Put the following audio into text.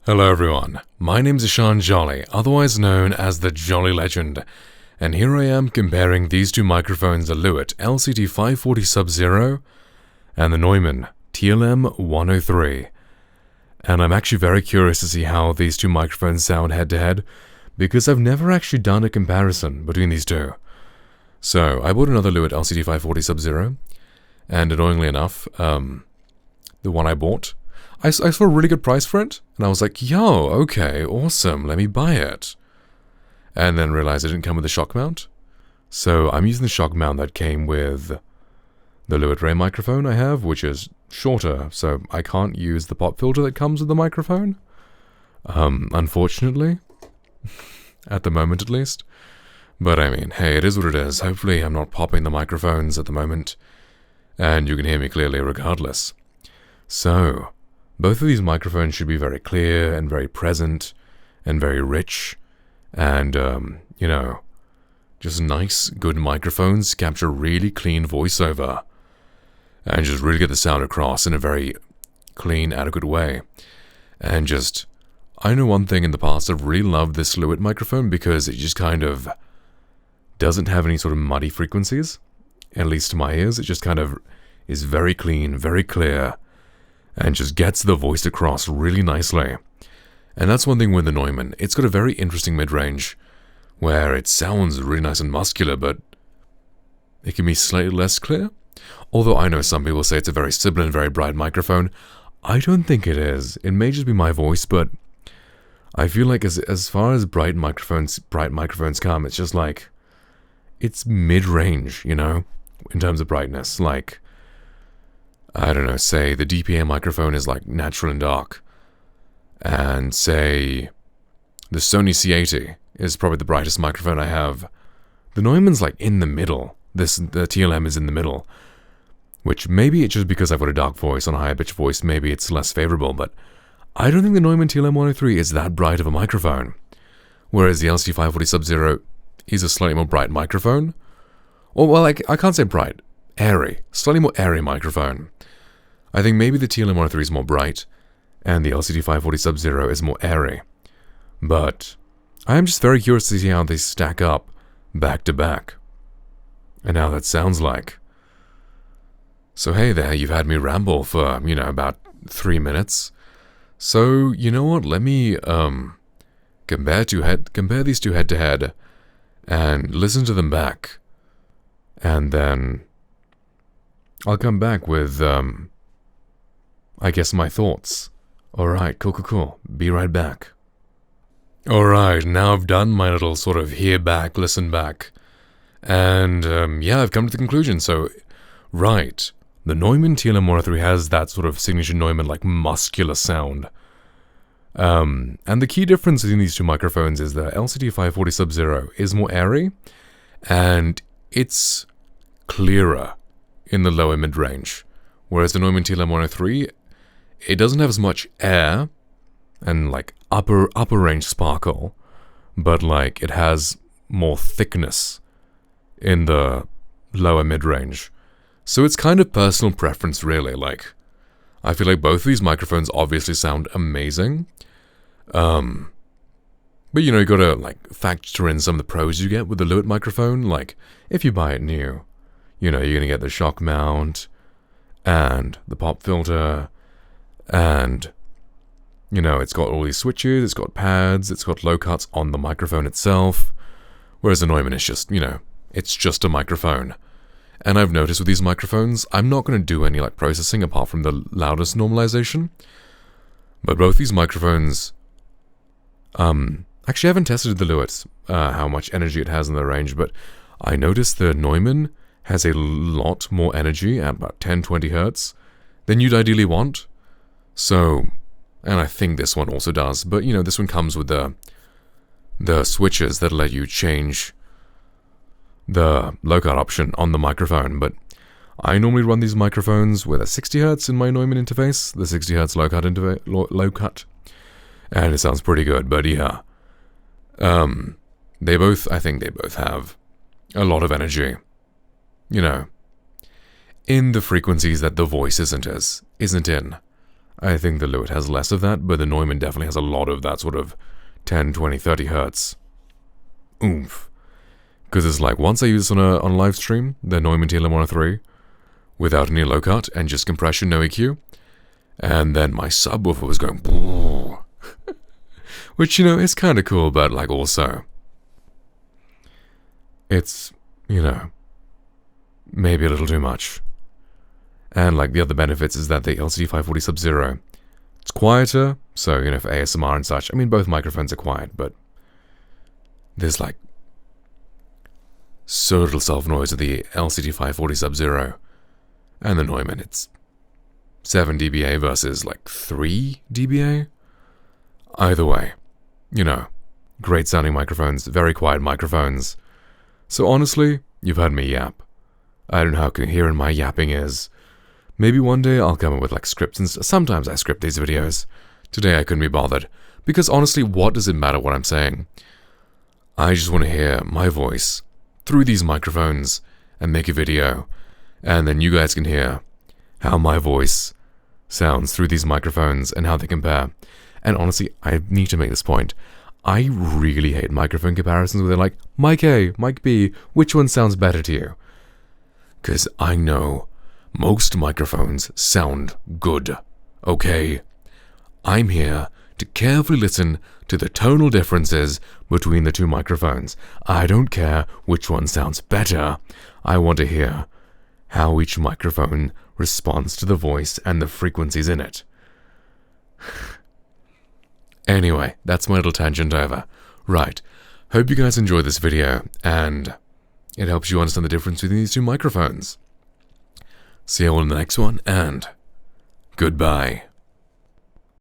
Hello everyone, my name's Ishan Jolly, otherwise known as the JollyLegend, and here I am comparing these two microphones, the Lewitt LCT 540 Sub-Zero and the Neumann TLM 103. And I'm actually very curious to see how these two microphones sound head-to-head, because I've never actually done a comparison between these two. So, I bought another Lewitt LCT 540 Sub-Zero, and annoyingly enough, the one I bought, I saw a really good price for it, and I was like, yo, okay, awesome, let me buy it. And then realized it didn't come with a shock mount. So I'm using the shock mount that came with the Lewitt Ray microphone I have, which is shorter, so I can't use the pop filter that comes with the microphone. Unfortunately. At the moment, at least. But I mean, hey, it is what it is. Hopefully I'm not popping the microphones at the moment, and you can hear me clearly regardless. So, both of these microphones should be very clear and very present and very rich and, you know, just nice, good microphones capture really clean voiceover and just really get the sound across in a very clean, adequate way. And just, I know one thing in the past, I've really loved this Lewitt microphone because it just kind of doesn't have any sort of muddy frequencies, at least to my ears. It just kind of is very clean, very clear, and just gets the voice across really nicely. And that's one thing with the Neumann. It's got a very interesting mid-range, where it sounds really nice and muscular, but it can be slightly less clear. Although I know some people say it's a very sibilant, very bright microphone. I don't think it is. It may just be my voice, but I feel like as far as bright microphones come, it's just like, it's mid-range, you know, in terms of brightness. Like, I don't know, say the DPA microphone is like natural and dark, and say the Sony C80 is probably the brightest microphone I have. The Neumann's like in the middle. The TLM is in the middle, which maybe it's just because I've got a dark voice on a higher pitch voice, maybe it's less favorable, but I don't think the Neumann TLM 103 is that bright of a microphone, whereas the LCT 540 Sub-Zero is a slightly more bright microphone. Or, well, I can't say bright, airy, slightly more airy microphone. I think maybe the TLM 103 is more bright, and the LCT 540 Sub-Zero is more airy. But I am just very curious to see how they stack up back to back, and how that sounds like. So hey there, you've had me ramble for, you know, about 3 minutes. So, you know what, let me compare these two head to head, and listen to them back. And then I'll come back with, I guess, my thoughts. Alright, cool. Be right back. Alright, now I've done my little sort of hear back, listen back. And, yeah, I've come to the conclusion. So, right, the Neumann TLM 103 has that sort of signature Neumann, like, muscular sound. And the key difference between these two microphones is the LCT 540 Sub-Zero is more airy, and it's clearer in the lower mid-range. Whereas the Neumann TLM 103, it doesn't have as much air and like upper range sparkle, but like it has more thickness in the lower mid-range. So it's kind of personal preference, really. Like, I feel like both of these microphones obviously sound amazing. But you know, you gotta like factor in some of the pros you get with the Lewitt microphone. Like, if you buy it new, you know, you're gonna get the shock mount and the pop filter, and you know, it's got all these switches, it's got pads, it's got low cuts on the microphone itself, whereas the Neumann is just, you know, it's just a microphone. And I've noticed with these microphones, I'm not going to do any like processing apart from the loudness normalization, but both these microphones, actually I haven't tested the Lewitt, how much energy it has in the range, but I noticed the Neumann has a lot more energy at about 10-20 Hertz than you'd ideally want. So, and I think this one also does, but you know, this one comes with the switches that let you change the low cut option on the microphone. But I normally run these microphones with a 60 Hertz in my Neumann interface, the 60 Hertz low cut, and it sounds pretty good. But yeah, I think they both have a lot of energy, you know, in the frequencies that the voice isn't in. I think the Lewitt has less of that, but the Neumann definitely has a lot of that sort of 10, 20, 30 hertz oomph. Because it's like, once I use this on a live stream, the Neumann TLM 103, without any low cut and just compression, no EQ, and then my subwoofer was going, which, you know, is kind of cool, but like also, it's, you know, maybe a little too much. And like the other benefits is that the LCT 540 Sub-Zero, it's quieter, so, you know, for ASMR and such, I mean, both microphones are quiet, but there's like so little self-noise with the LCT 540 Sub-Zero. And the Neumann, it's 7 dBA versus like 3 dBA. Either way, you know, great sounding microphones, very quiet microphones. So honestly, you've heard me yap. I don't know how coherent my yapping is. Maybe one day I'll come up with like scripts and sometimes I script these videos. Today I couldn't be bothered. Because honestly, what does it matter what I'm saying? I just want to hear my voice through these microphones and make a video. And then you guys can hear how my voice sounds through these microphones and how they compare. And honestly, I need to make this point. I really hate microphone comparisons where they're like, mic A, mic B, which one sounds better to you? Because I know most microphones sound good, okay? I'm here to carefully listen to the tonal differences between the two microphones. I don't care which one sounds better. I want to hear how each microphone responds to the voice and the frequencies in it. Anyway, that's my little tangent over. Right, hope you guys enjoyed this video, and it helps you understand the difference between these two microphones. See you all in the next one, and goodbye.